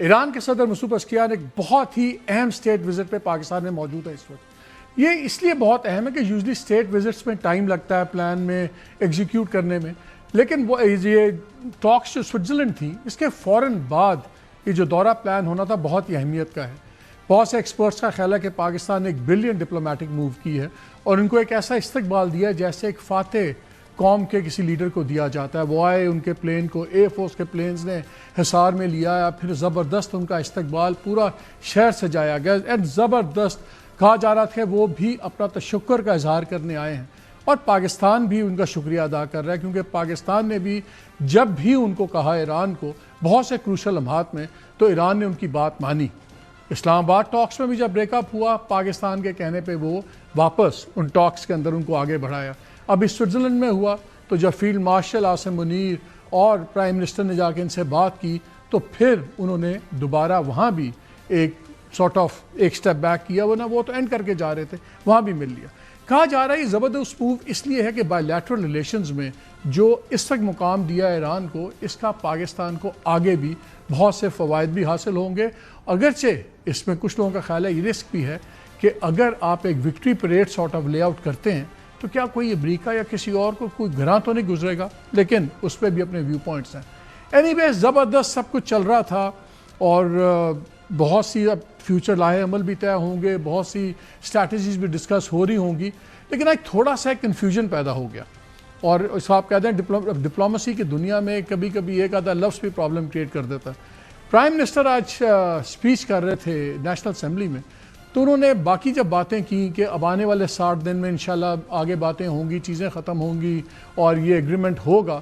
ایران کے صدر Masoud Pezeshkian ایک بہت ہی اہم اسٹیٹ وزٹ پہ پاکستان میں موجود ہے اس وقت. یہ اس لیے بہت اہم ہے کہ یوزلی اسٹیٹ وزٹس میں ٹائم لگتا ہے پلان میں ایگزیکیوٹ کرنے میں، لیکن وہ یہ ٹاکس جو سوئٹزرلینڈ تھی اس کے فوراً بعد یہ جو دورہ پلان ہونا تھا بہت ہی اہمیت کا ہے. بہت سے ایکسپرٹس کا خیال ہے کہ پاکستان نے ایک بریلینٹ ڈپلومیٹک موو کی ہے اور ان کو ایک ایسا استقبال دیا ہے جیسے ایک فاتح قوم کے کسی لیڈر کو دیا جاتا ہے. وہ آئے، ان کے پلین کو ایئر فورس کے پلینز نے حصار میں لیا، پھر زبردست ان کا استقبال، پورا شہر سجایا گیا اینڈ زبردست. کہا جا رہا تھا وہ بھی اپنا تشکر کا اظہار کرنے آئے ہیں اور پاکستان بھی ان کا شکریہ ادا کر رہا ہے، کیونکہ پاکستان نے بھی جب بھی ان کو کہا ایران کو بہت سے کروشل لمحات میں، تو ایران نے ان کی بات مانی. اسلام آباد ٹاکس میں بھی جب بریک اپ ہوا، پاکستان کے کہنے پہ وہ واپس ان ٹاکس کے اندر ان کو آگے بڑھایا. اب اس سوئٹزرلینڈ میں ہوا تو جب فیلڈ مارشل عاصم منیر اور پرائم منسٹر نے جا کے ان سے بات کی تو پھر انہوں نے دوبارہ وہاں بھی ایک ایک سٹیپ بیک کیا، ورنہ وہ تو اینڈ کر کے جا رہے تھے، وہاں بھی مل لیا. کہا جا رہا ہے یہ زبردست موو اس لیے ہے کہ بائی لیٹرل ریلیشنز میں جو اس تک مقام دیا ایران کو، اس کا پاکستان کو آگے بھی بہت سے فوائد بھی حاصل ہوں گے. اگرچہ اس میں کچھ لوگوں کا خیال ہے یہ رسک بھی ہے کہ اگر آپ ایک victory parade sort of lay out کرتے ہیں تو کیا کوئی امریکہ یا کسی اور کو کوئی گراں تو نہیں گزرے گا، لیکن اس پہ بھی اپنے ویو پوائنٹس ہیں. اینی ویز زبردست سب کچھ چل رہا تھا اور بہت سی اب فیوچر لاہے عمل بھی طے ہوں گے، بہت سی اسٹریٹجیز بھی ڈسکس ہو رہی ہوں گی، لیکن ایک تھوڑا سا کنفیوژن پیدا ہو گیا. اور اس آپ کہتے ہیں ڈپلومسی کی دنیا میں کبھی کبھی ایک آدھا لفظ بھی پرابلم کریٹ کر دیتا ہے. پرائم منسٹر آج اسپیچ کر رہے تھے نیشنل اسمبلی میں، تو انہوں نے باقی جب باتیں کی کہ اب آنے والے 60 دن میں انشاءاللہ آگے باتیں ہوں گی، چیزیں ختم ہوں گی اور یہ ایگریمنٹ ہوگا،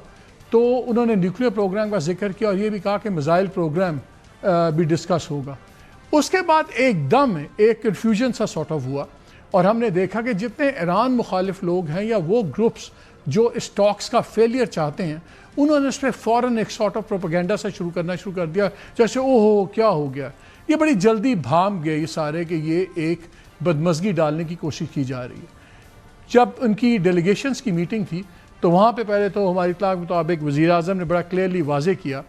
تو انہوں نے نیوکلیر پروگرام کا ذکر کیا اور یہ بھی کہا کہ میزائل پروگرام بھی ڈسکس ہوگا. اس کے بعد ایک دم ایک کنفیوژن سا سارٹ آف ہوا اور ہم نے دیکھا کہ جتنے ایران مخالف لوگ ہیں یا وہ گروپس جو اس ٹاکس کا فیلئر چاہتے ہیں، انہوں نے اس پہ فوراً ایک سارٹ آف پروپیگنڈا سے شروع کر دیا، جیسے اوہ کیا ہو گیا. یہ بڑی جلدی بھام گئے یہ سارے کہ یہ ایک بدمزگی ڈالنے کی کوشش کی جا رہی ہے. جب ان کی ڈیلیگیشنز کی میٹنگ تھی تو وہاں پہ پہلے تو ہماری اطلاع کے مطابق وزیر اعظم نے بڑا کلیئرلی واضح کیا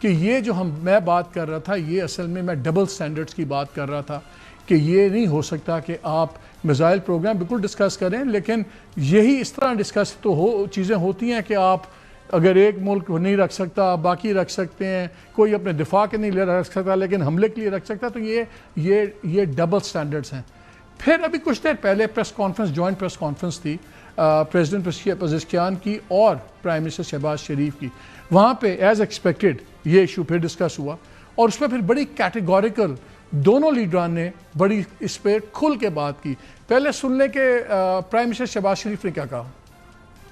کہ یہ جو میں بات کر رہا تھا یہ اصل میں ڈبل سٹینڈرڈز کی بات کر رہا تھا، کہ یہ نہیں ہو سکتا کہ آپ میزائل پروگرام بالکل ڈسکس کریں، لیکن یہی اس طرح ڈسکس تو چیزیں ہوتی ہیں کہ آپ اگر ایک ملک نہیں رکھ سکتا باقی رکھ سکتے ہیں، کوئی اپنے دفاع کے نہیں رکھ سکتا لیکن حملے کے لیے رکھ سکتا، تو یہ ڈبل سٹینڈرڈز ہیں. پھر ابھی کچھ دیر پہلے press conference, joint press conference تھی پریزیڈنٹ پزشکیان کی اور پرائم منسٹر شہباز شریف کی. وہاں پہ ایز ایکسپیکٹڈ یہ ایشو پھر ڈسکس ہوا اور اس میں پھر بڑی کیٹیگوریکل دونوں لیڈران نے بڑی اس پہ کھل کے بات کی. پہلے سن لیں کہ پرائم منسٹر شہباز شریف نے کیا کہا.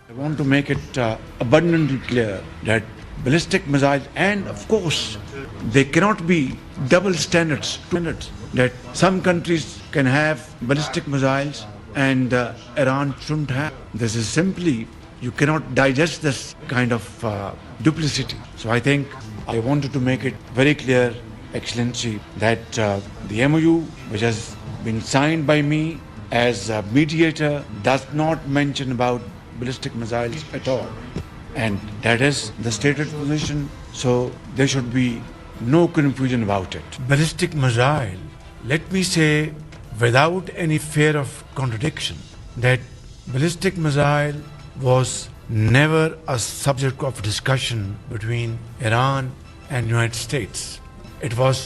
I want to make it abundantly clear that ballistic missiles, and of course, they cannot be double standards, that some countries can have ballistic missiles and Iran shouldn't have. This is simply, you cannot digest this kind of duplicity. So I think I wanted to make it very clear, Excellency, that the MOU which has been signed by me as a mediator does not mention about ballistic missiles at all, and that is the stated position, so there should be no confusion about it. Ballistic missile, let me say without any fear of contradiction that ballistic missile was never a subject of discussion between Iran and United States. It was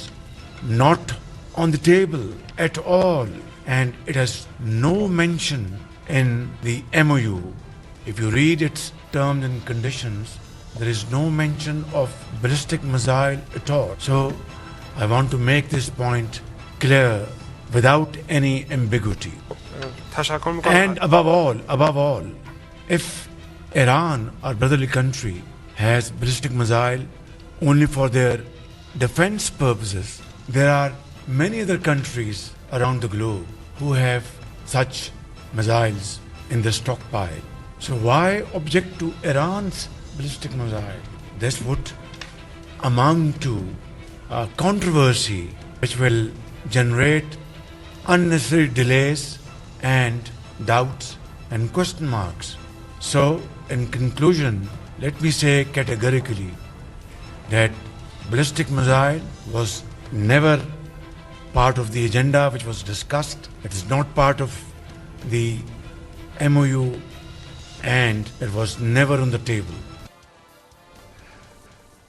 not on the table at all, and it has no mention in the MOU. If you read its terms and conditions, there is no mention of ballistic missile at all. So I want to make this point clear without any ambiguity. And above all, if Iran, our brotherly country, has ballistic missile only for their defense purposes, there are many other countries around the globe who have such missiles in their stockpile. So why object to Iran's ballistic missile? This would amount to a controversy which will generate unnecessary delays and doubts and question marks. So in conclusion, let me say categorically that ballistic missile was never part of the agenda which was discussed. It is not part of the MOU and it was never on the table.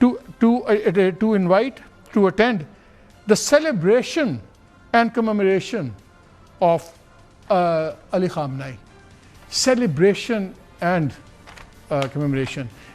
to invite to attend the celebration and commemoration of Ali Khamenei. Celebration and commemoration